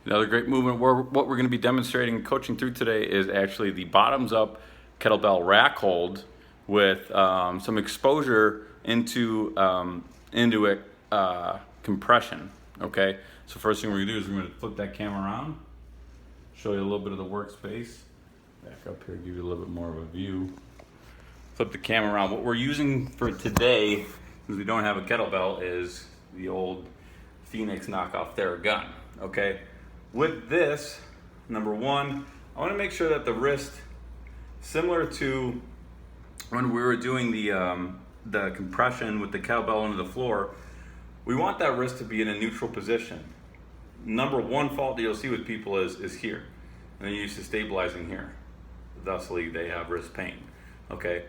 Another great movement. What we're going to be demonstrating and coaching through today is actually the bottoms up kettlebell rack hold with some exposure into it, compression. Okay, so first thing we're going to do is we're going to flip that camera around, show you a little bit of the workspace. Back up here, give you a little bit more of a view. Flip the camera around. What we're using for today, because we don't have a kettlebell, is the old Phoenix knockoff Theragun. Okay. With this, number one, I want to make sure that the wrist, similar to when we were doing the compression with the kettlebell into the floor, we want that wrist to be in a neutral position. Number one fault that you'll see with people is here, and they're used to stabilizing here. Thusly, they have wrist pain. Okay,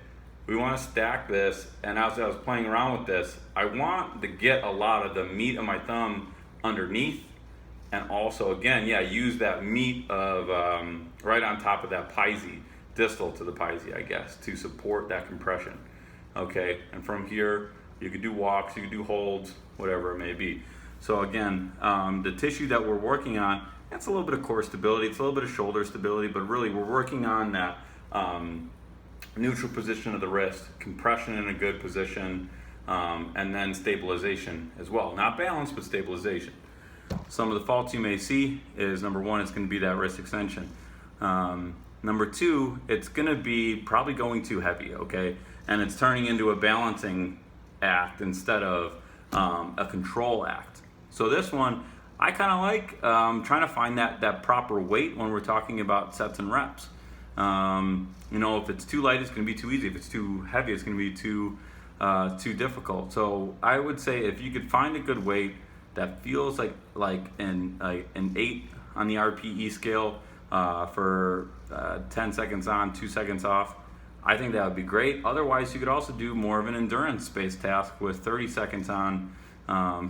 we want to stack this, and as I was playing around with this, I want to get a lot of the meat of my thumb underneath. And also, again, use that meat of right on top of that Pisces, distal to the Pisces, I guess, to support that compression. Okay, and from here, you could do walks, you could do holds, whatever it may be. So again, the tissue that we're working on, that's a little bit of core stability, it's a little bit of shoulder stability, but really we're working on that neutral position of the wrist, compression in a good position, and then stabilization as well. Not balance, but stabilization. Some of the faults you may see is, number one, it's going to be that wrist extension. Number two, it's going to be probably going too heavy, okay? And it's turning into a balancing act instead of a control act. So this one, I kind of like trying to find that proper weight when we're talking about sets and reps. If it's too light, it's going to be too easy. If it's too heavy, it's going to be too difficult. So I would say if you could find a good weight that feels like an 8 on the RPE scale for 10 seconds on, 2 seconds off, I think that would be great. Otherwise, you could also do more of an endurance-based task with 30 seconds on,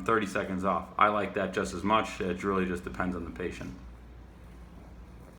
30 seconds off. I like that just as much. It really just depends on the patient.